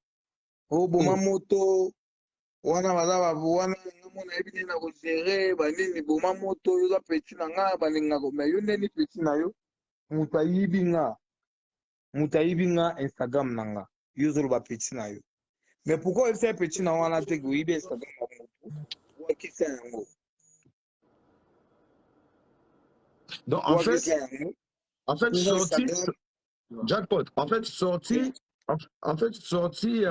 o boma moto wana bazaba wana ngamona ebini na ko gérer banini boma moto yo za petit na nga baninga ko mais yo neni petit na yo mutayibinga Instagram nanga yuzuru ba petit na yo Mais pourquoi il fait petit na wana te go ibe sa kama motu wa kisa yango. Donc en fait sorti jackpot. En fait sorti il y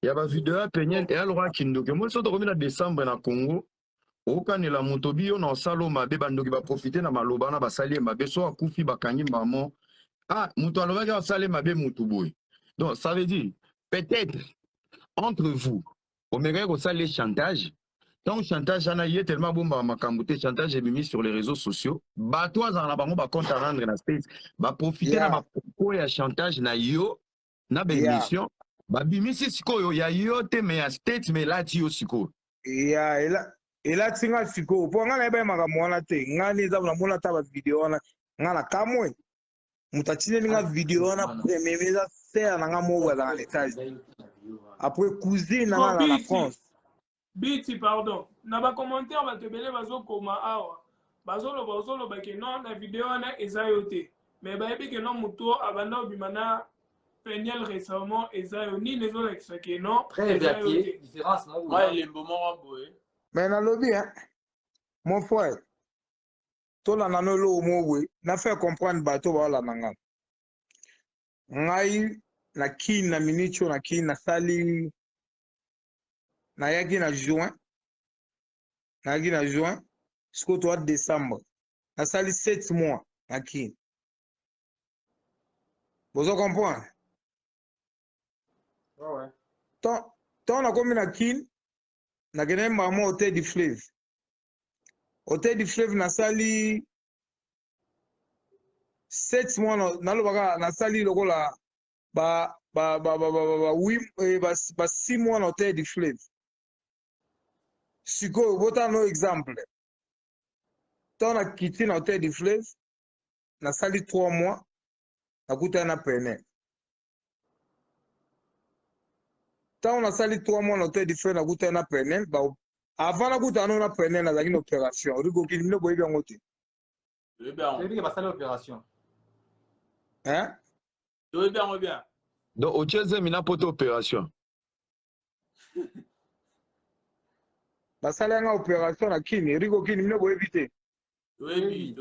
a ba vidéo penyel et alora kindoke. Moi so to komina décembre na Congo. Okanela motobi yo na salo mabe bandoki ba profiter na maloba na basali mabe so akufi bakangi maman. Ah, mutu alobaki asali mabe mutu boy. Donc ça veut dire peut-être entre vous, au mérite que ça les chantages. Donc chantage ana yé tellement bomba makamboute chantage est mis sur les réseaux sociaux. Ba toi en bango ba compte à rendre na space. Ba profiter na ba propos ya chantage na yo na ba émission. Ba bimisi siko yo ya yo te mais ya state mais là ti yo siko. Ela tinga siko po nga na eba makambo wana te nga ni za na mona ta ba video wana nga na kamwe mutachine nga video wana premier meza serre na nga mo dans l'étage après cousine na la France biti pardon na ba commentaire ba tebele bazo koma awa bazolo ba ke non na video wana eza yo te mais ba yebi ke non muto abanda obimana Peniel récemment eza yo ni les autres ke non très bien différence moi les moments boy. Mais dans le lobby, hein, mon frère, tout le monde n'a fait comprendre bateau la nanga. Ngai na ki na minicho na ki na sali na yaki na juin jusqu'au 3 décembre. Na sali 7 mois na ki. Vous comprenez? Ouais. Tant na komi na ki na gene maman hôtel du fleuve. Hôtel du fleuve na sali 7 mois na lobaka na sali lokola ba 6 mois na hôtel du fleuve. Siko bota no exemple. Tant na kiti na hôtel du fleuve na sali 3 mois na kuta na pene. Tant on a sali 3 mois l'hôtel du frère na kuta na penel ba avant la kuta na penel na une opération rigo ki no boyi bien ngote bien ba sali opération hein bien donc au Tchèze mina poto opération ba sali nga opération na kini rigo ki no boyi vite oui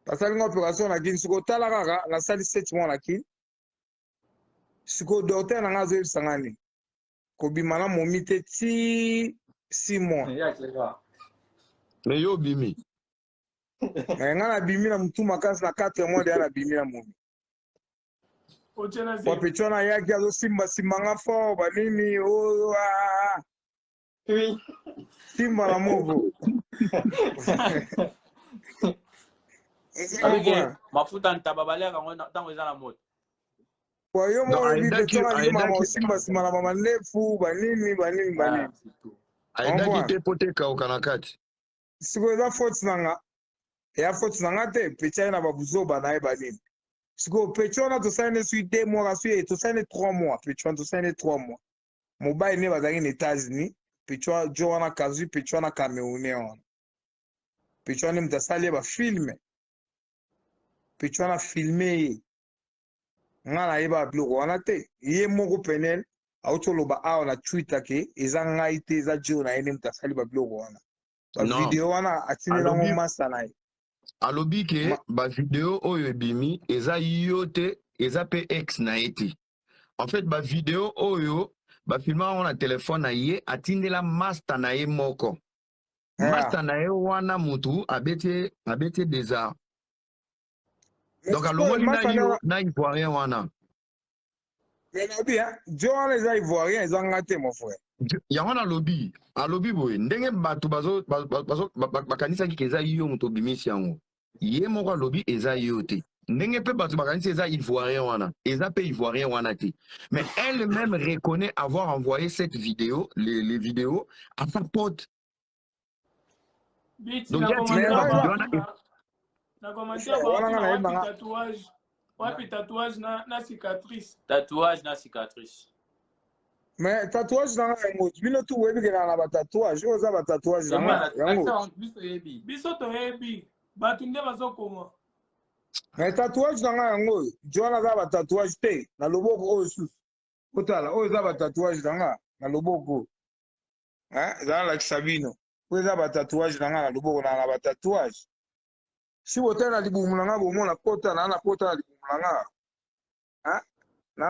ba sali nga opération na kini siko tala kaka na sali 7 mois na kini siko docteur na nga zo sangani ko bimana momi te ti 6 mois mais yo bimi mais nga na bimi na mutu makasi na 4 mois de na bimi na momi ochena kwa pechona yaki azo simba nga fo banini o oui simba na movo mafuta ntababale kango tango eza na moto kwa hiyo mo vile mama simba na mama ndefu banini aendaki te po te kauka na kati siko eza faute nanga ya faute nanga te pecha na babuzoba na ye banini siko pecha wana tosali sui 2 mois kasi tosali 3 mois pecha tosali 3 mois mobile ne bazali na États-Unis pecha jo wana kazu pecha na Camerounais wana pecha ne mtasali ba filme pecha na filmer nga na yeba biloko wana te ye moko penel autoloba awa na Twitter ke eza ngai te eza jo na ene mtasali ba biloko wana ba video wana atinela ngo masa na ye alobi ke ba video oyo ebimi eza yo te eza pe ex na ete en fait ba video oyo ba filma na telefone na ye atindela master na ye moko master na ye wana mutu abete déjà donc alongoli na yo na ivoirien wana mais bien jo wana eza ivoirien eza nga te mon frère yango na alobi boye ndenge bato bakanisaki ke eza yo moto obimisi yango ye moko alobi eza yo te ndenge mpe bato bakanisi eza ivoirien wana eza mpe ivoirien wana te mais elle-même reconnaît avoir envoyé cette vidéo les vidéos à sa pote donc na commentaire ba tatouage wapi tatouage na cicatrice mais tatouage na yango bino tu webi ke na ba tatouage oza ba tatouage na yango biso to yebi batu nde bazokoma mais tatouage na yango jona za ba tatouage te na loboko oyo susu otala oyo eza batatouage na nga na loboko ezala lakisa bino oyo eza batatouage na nga na loboko na batatouage si botala na libumu na nga bomona pota na pota na libumu na nga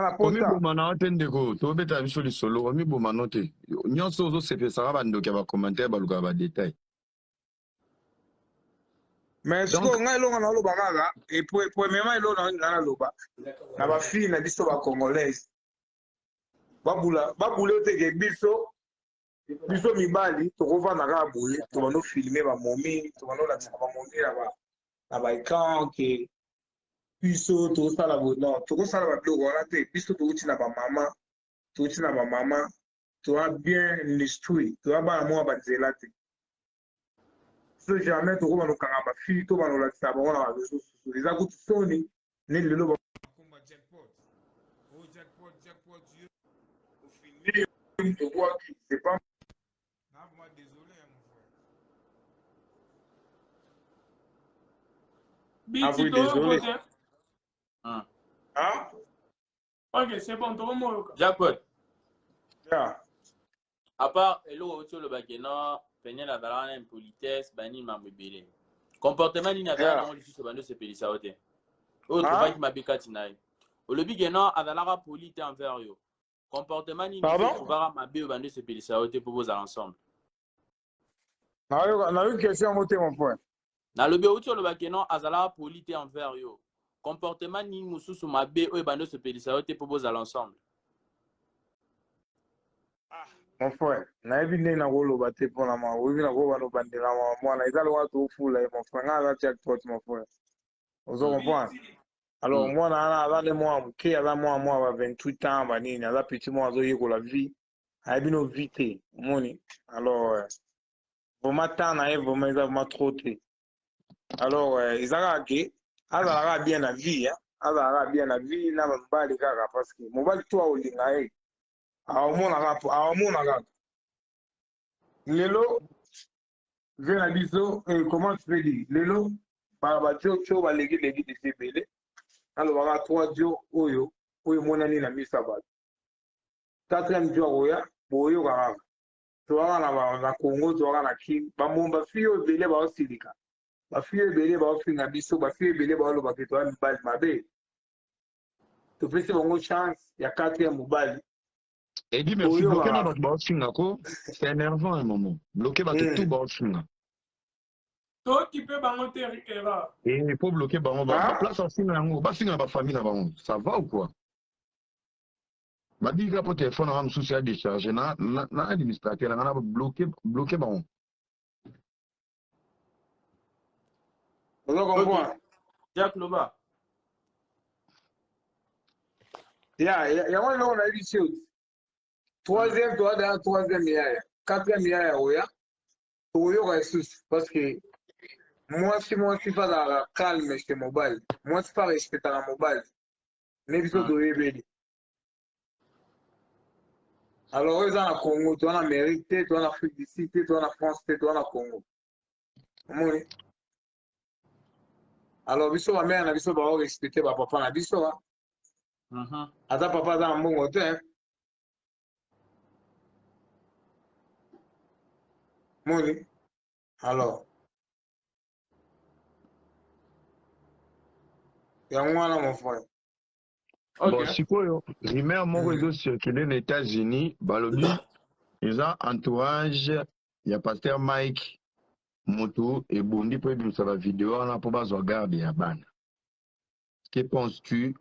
na pota omiboma na yo te ndeko tobeta biso lisolo omiboma no te nyonso ozosepesaka bandoki ya bacommentaire balukaka badetail mais sikoyo ngai elongo na oloba kaka premièrement elongo na nga naloba na bafille na biso bacongolaise babula oteke biso mibali tokovanda kaka boye tobando filme bamomi tobando olakisaka bamomi na baécran ke biso tokosala non tokosala babiloko wana te biso tokoti na bamama toza bien instruit toza bana mwa banzela te so jamais tokobana okanga bafille to bana olakisa bango na bareseau sociaux eza kutu soni ne lelo bakomba jackpot ofilme tobwaki c'est pas moi désolé mon frère Biti désolé ok c'est bon tokomoyoka Jackpot à part eloko oti olobaki no pene nazalaka na impolitesse banini mambo ebele comportement nini azalaka nango lisusu bando osepelisa yo te oyo trovaki mabe kati na ye olobi ke no azalaka poli te envers yo comportement nini otrovaka mabe oyo bando osepelisa yo te mpo bozala ensemble nayoki question yango te mon frère nalobi outi olobaki no azalaka poli te envers yo comportement nini mosusu mabe oyo bando osepelisa yo te mpo bozala ensemble mon frère nayebi ndenge nakoloba te mpona ma oyebi nakoloba nobandela mwana eza lokola tofula ye mon frère ngai aza jackpot mon frère ozo comprendre alors mwana wana aza nde mwana moke aza mwana ba 28 ans banini aza petit mwana azoyekola vie ayebi no vie te omoni alors vraiment temps na ye vraiment eza vraiment trop te alors eza kaka ke azalaka bien na vie na bamibali kaka parce que mobali to aolinga ye awamona kaka lelo ve na biso comment tu peux dire lelo batio baleki desi ebele nalobaka 3 dio oyo emonani na miso ya bato 4e dio akoya boyoka kaka towaka na congo towaka na kim bafille oyo ebele baosilika bafille ebele baofinga biso bafille ebele baolobaka toya mibali mabe topesi bango chance ya 4e mobali et dit merci bloqué na bato baofinga ko c'est énervant un moment bloqué bato tout baofinga toki mpe bango te erreur et po bloqué bango baplace afinga yango bafinga na bafamille na bango ça va ou quoi badika po telefone anga mosusu ya décharge na administrateur nanga na bloqué bango ozo comprendre Jack Loba yango eloko nayebi si oti 3e toadana 3e yaya 4e yaya oya tokoyoka lisusu parce que mwasi mpe azalaka calme chez mobali mwasi mpe arespectaka mobali ne biso toyebeli alors oyo eza na congo toza na amérique te toza na afrique du sud te toza na france te toza na congo omoni alors biso bamere na biso baorespecte bapapa na biso ata papa aza na mbongo te moni alors yango wana mon frère bon sikoyo rumeur moko ezocircule na états-unis balobi eza entourage ya paster mike moto ebondi mpo ebimisa bavideo wana mpo bazwa garde ya bana que penses-tu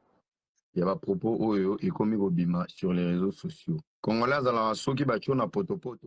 ya bapropos oyo ekomi kobima sur les réseaux sociaux congolais azalaka soki batio na potopoto